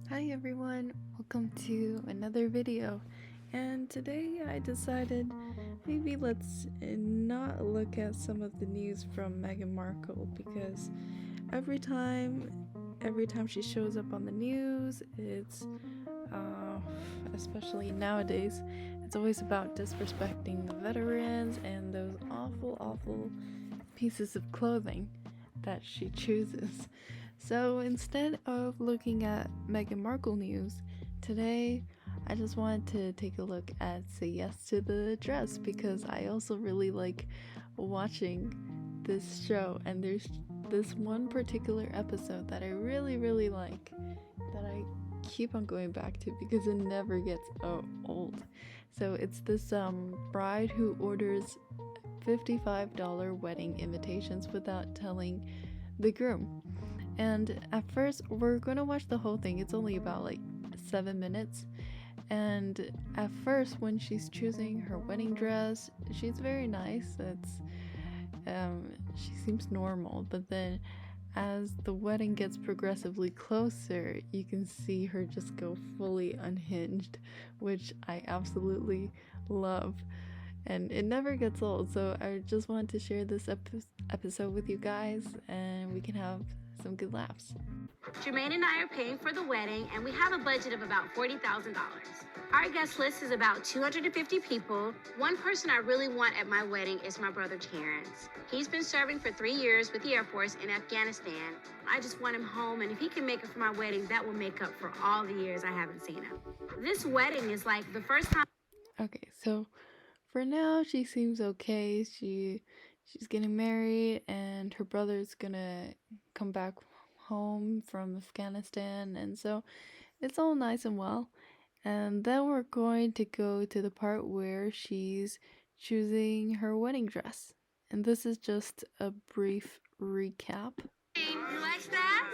Hi everyone, welcome to another video. And today I decided maybe let's not look at some of the news from Meghan Markle because every time she shows up on the news, it's especially nowadays, it's always about disrespecting the veterans and those awful pieces of clothing that she chooses. So instead of looking at Meghan Markle news, today I just wanted to take a look at Say Yes to the Dress because I also really like watching this show, and there's this one particular episode that I really like that I keep on going back to because it never gets old. So it's this bride who orders $55 wedding invitations without telling the groom. And at first, we're gonna watch the whole thing. It's only about like 7 minutes. And at first, when she's choosing her wedding dress, she's very nice. She seems normal. But then, as the wedding gets progressively closer, you can see her just go fully unhinged, which I absolutely love. And it never gets old. So I just wanted to share this episode with you guys, and we can have some good laughs. Jermaine and I are paying for the wedding, and we have a budget of about $40,000. Our guest list is about 250 people. One person I really want at my wedding is my brother Terrence. He's been serving for 3 years with the Air Force in Afghanistan. I just want him home, and if he can make it for my wedding, that will make up for all the years I haven't seen him. This wedding is like the first time. Okay, so for now she seems okay. She's getting married, and her brother's gonna come back home from Afghanistan, and so it's all nice and well. And then we're going to go to the part where she's choosing her wedding dress. And this is just a brief recap. You like that?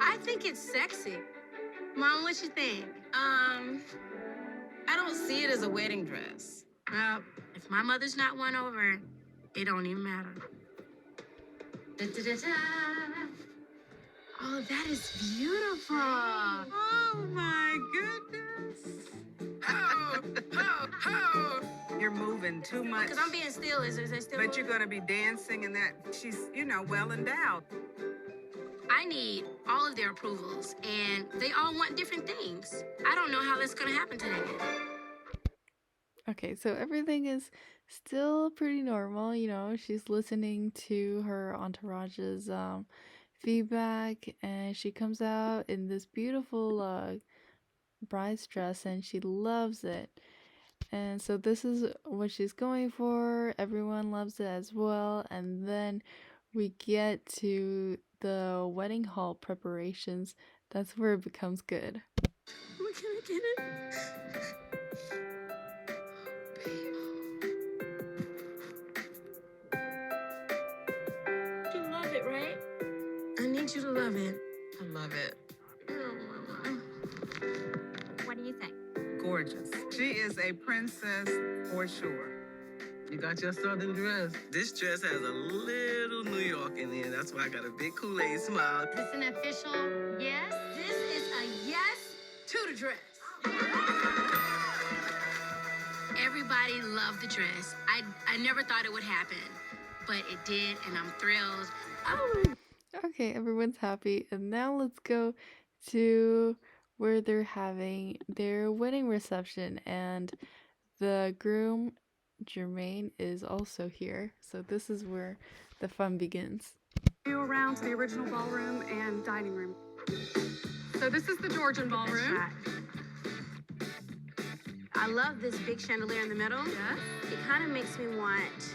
I think it's sexy. Mom, what you think? I don't see it as a wedding dress. Well, if my mother's not won over, it don't even matter. Da-da-da-da. Oh, that is beautiful. Oh my goodness. Oh. You're moving too much. Because I'm being still. Is there still? But you're going to be dancing and that she's, well endowed. I need all of their approvals, and they all want different things. I don't know how that's going to happen today. Okay, so everything is still pretty normal. She's listening to her entourage's feedback, and she comes out in this beautiful bride's dress, and she loves it. And so this is what she's going for. Everyone loves it as well. And then we get to the wedding hall preparations. That's where it becomes good. We're gonna get it. You love it, right? I need you to love it. I love it. What do you think? Gorgeous. She is a princess for sure. You got your southern dress. This dress has a little New York in it. That's why I got a big Kool-Aid smile. Is this an official yes? This is a yes to the dress. Everybody loved the dress. I never thought it would happen, but it did, and I'm thrilled. Oh. Okay, everyone's happy. And now let's go to where they're having their wedding reception. And the groom, Jermaine, is also here. So this is where the fun begins. You around to the original ballroom and dining room. So this is the Georgian ballroom. I love this big chandelier in the middle. Yes. It kind of makes me want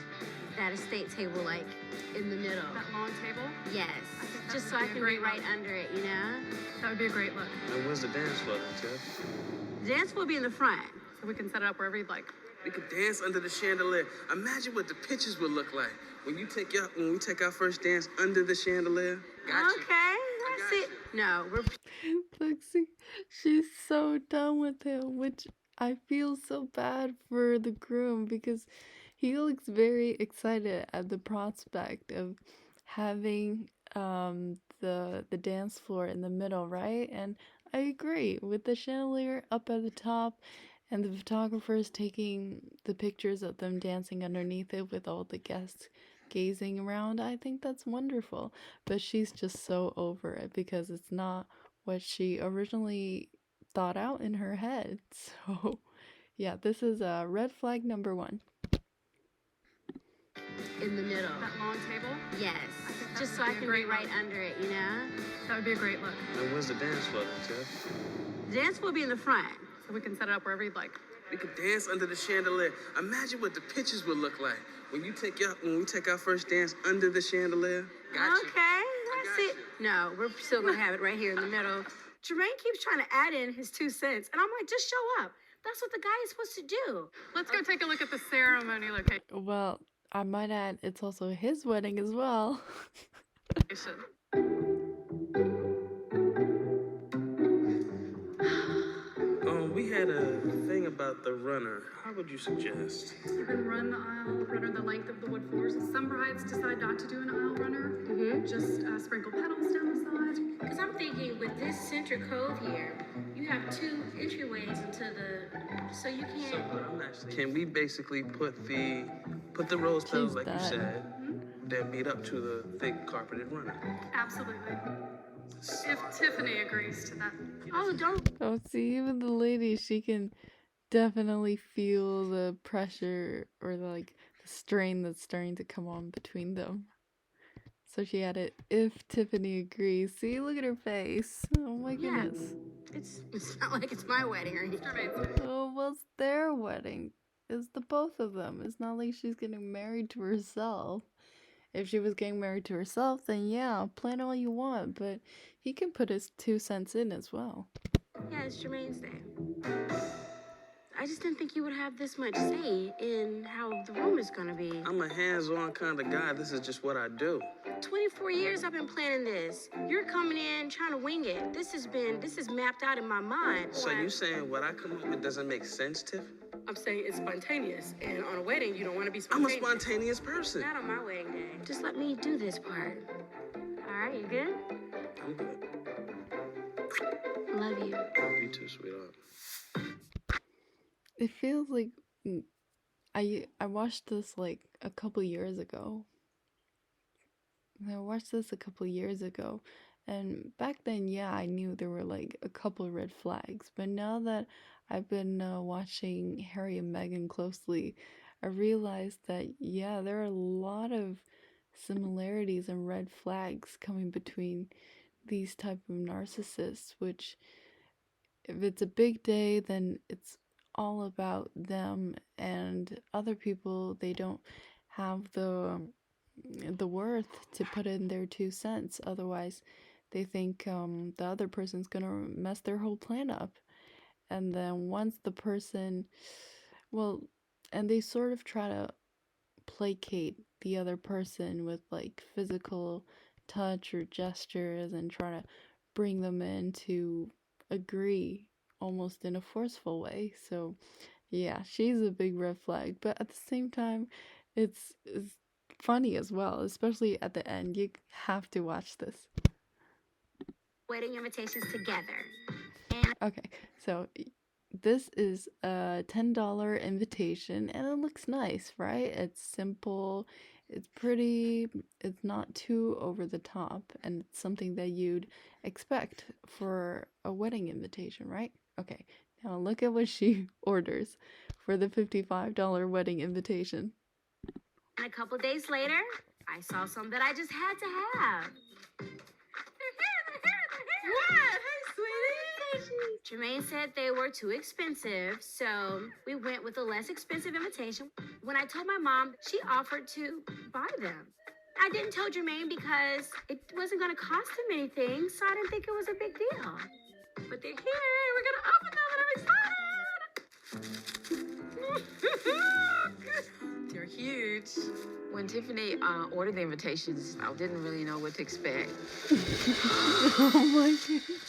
that estate table, like, in the middle. That long table. Yes. Just so I can be right under it, That would be a great look. And where's the dance floor, Jeff? The dance will be in the front. So we can set it up wherever you'd like. We could dance under the chandelier. Imagine what the pictures would look like when we take our first dance under the chandelier. Gotcha. Okay, that's it. No, we're Lexi, she's so done with him, which I feel so bad for the groom because he looks very excited at the prospect of having the dance floor in the middle, right? And I agree with the chandelier up at the top and the photographers taking the pictures of them dancing underneath it with all the guests gazing around. I think that's wonderful. But she's just so over it because it's not what she originally thought out in her head. So, yeah, this is a red flag number 1. In the middle. That long table, Yes. I think that Just would so I be a can great be right look. under it, you know? That would be a great look. And where's the dance floor, Tiff? The dance will be in the front. So we can set it up wherever you'd like. We could dance under the chandelier. Imagine what the pictures would look like when we take our first dance under the chandelier. Gotcha. Okay, I got see. you. No, we're still gonna have it right here in the middle. Jermaine keeps trying to add in his 2 cents, and I'm like, just show up. That's what the guy is supposed to do. Let's go take a look at the ceremony location. Well, I might add it's also his wedding as well. We had a thing about the runner. How would you suggest? You can run the aisle runner the length of the wood floors. Some brides decide not to do an aisle runner. Just sprinkle petals down the side. Because I'm thinking with this center cove here, you have 2 entryways into the, so you So can't. what I'm actually, can we basically put the rose petals She's like you done. said, then meet up to the thick carpeted runner? Absolutely. If Tiffany agrees to that. Oh, don't. Oh, see, even the lady, she can definitely feel the pressure or the strain that's starting to come on between them. So she had it, if Tiffany agrees. See, look at her face. Oh my Yeah. goodness. It's not like it's my wedding or anything. Oh, well, it's their wedding. It's the both of them. It's not like she's getting married to herself. If she was getting married to herself, then yeah, plan all you want, but he can put his 2 cents in as well. Yeah, it's Jermaine's day. I just didn't think you would have this much say in how the room is gonna be. I'm a hands-on kind of guy. This is just what I do. 24 years I've been planning this. You're coming in trying to wing it. This is mapped out in my mind. So you saying what I come up with doesn't make sense, Tiff? I'm saying it's spontaneous, and on a wedding, you don't want to be I'm a spontaneous. spontaneous person. Not on my wedding day. Just let me do this part. All right, you good? I'm good. Love you. You too, sweetheart. It feels like I watched this a couple years ago. And back then, yeah, I knew there were a couple red flags. But now that I've been watching Harry and Meghan closely, I realized that yeah, there are a lot of similarities and red flags coming between these type of narcissists, which if it's a big day, then it's all about them, and other people, they don't have the worth to put in their 2 cents. Otherwise, they think the other person's gonna mess their whole plan up. And then once the person, well, and they sort of try to placate the other person with physical touch or gestures and try to bring them in to agree almost in a forceful way. So yeah, she's a big red flag, but at the same time it's funny as well, especially at the end. You have to watch this. Wedding invitations together. Okay, so this is a $10 invitation and it looks nice, right? It's simple, it's pretty, it's not too over the top, and it's something that you'd expect for a wedding invitation, right? Okay, now look at what she orders for the $55 wedding invitation. And a couple days later, I saw some that I just had to have. What? Hey, sweetie. Jermaine said they were too expensive, so we went with a less expensive invitation. When I told my mom, she offered to buy them. I didn't tell Jermaine because it wasn't going to cost him anything, so I didn't think it was a big deal. But they're here. We're going to open them, and I'm excited. They're huge. When Tiffany ordered the invitations, I didn't really know what to expect. Oh my goodness.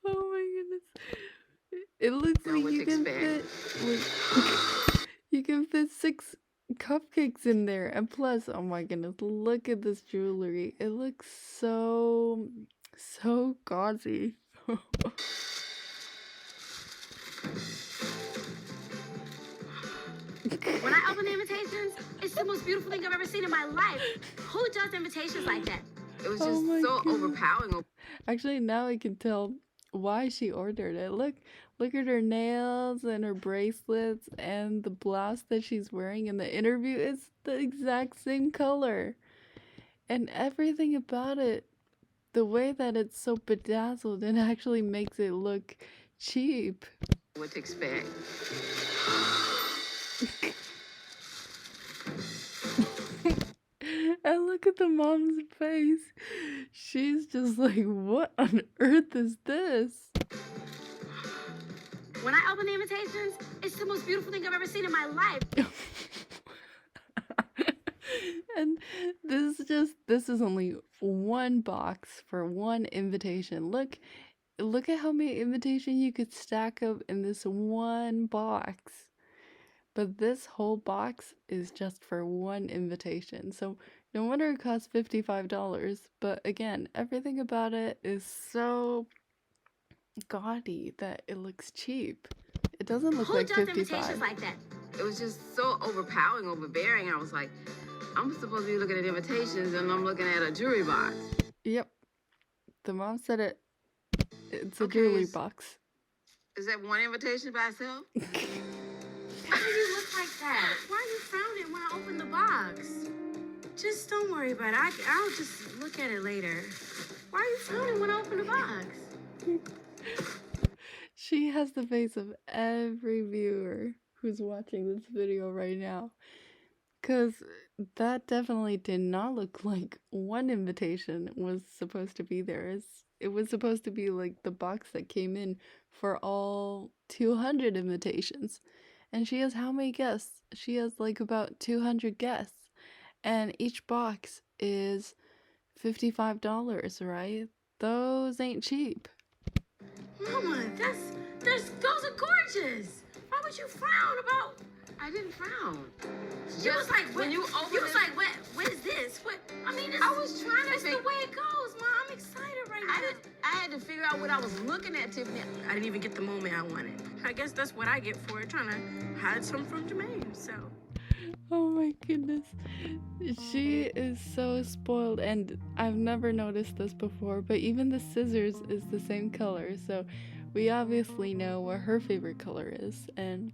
Oh my goodness. It looks Know like what you to can expect. fit you can fit 6 cupcakes in there. And plus, oh my goodness, look at this jewelry. It looks so, so gauzy. When I open the invitations, it's the most beautiful thing I've ever seen in my life. Who does invitations like that? It was Oh just my so goodness. overpowering. Actually, now I can tell why she ordered it. Look at her nails and her bracelets and the blouse that she's wearing in the interview. It's the exact same color. And everything about it, the way that it's so bedazzled, it actually makes it look cheap. What to expect. And look at the mom's face. She's just like, what on earth is this? When I open the invitations, it's the most beautiful thing I've ever seen in my life. And this is only one box for one invitation. Look at how many invitations you could stack up in this one box. But this whole box is just for one invitation. So no wonder it costs $55. But again, everything about it is so gaudy that it looks cheap. It doesn't look Who like does 55. invitations like that? It was just so overpowering, overbearing. I was like, I'm supposed to be looking at invitations and I'm looking at a jewelry box. Yep. The mom said it. It's a Okay, jewelry box. Is that one invitation by itself? Why do you look like that? Why are you frowning when I open the box? Just don't worry about it. I'll just look at it later. Why are you frowning when I open the box? She has the face of every viewer who's watching this video right now. Because that definitely did not look like one invitation was supposed to be there. It was supposed to be like the box that came in for all 200 invitations. And she has how many guests? She has like about 200 guests. And each box is $55, right? Those ain't cheap. Mama, those are gorgeous. Why would you frown about? I didn't frown. You was like, when what? you open You was it- like, what is this? What? I mean, I was trying to it's the fig- way it goes, Mom. I'm excited right now. I had to figure out what I was looking at, Tiffany. I didn't even get the moment I wanted. I guess that's what I get for trying to hide something from Jermaine. So. Oh my goodness. She is so spoiled, and I've never noticed this before, but even the scissors is the same color, so we obviously know what her favorite color is. And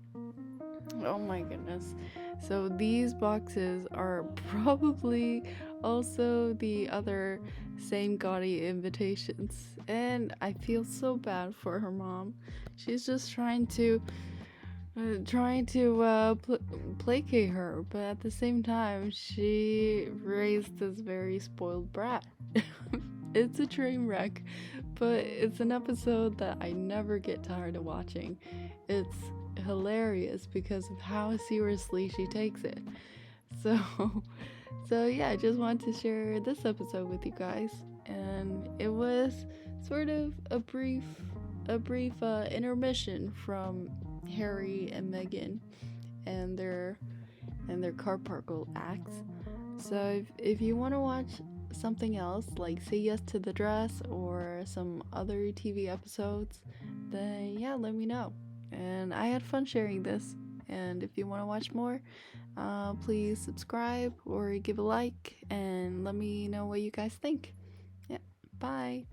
oh my goodness. So these boxes are probably also the other same gaudy invitations. And I feel so bad for her mom. She's just trying to placate her, but at the same time, she raised this very spoiled brat. It's a train wreck, but it's an episode that I never get tired of watching. It's hilarious because of how seriously she takes it. So yeah, I just wanted to share this episode with you guys, and it was sort of a brief intermission from Harry and Meghan and their carparkle acts. So if you want to watch something else like Say Yes to the Dress or some other TV episodes, then yeah, let me know. And I had fun sharing this. And if you want to watch more, please subscribe or give a like and let me know what you guys think. Yeah, bye.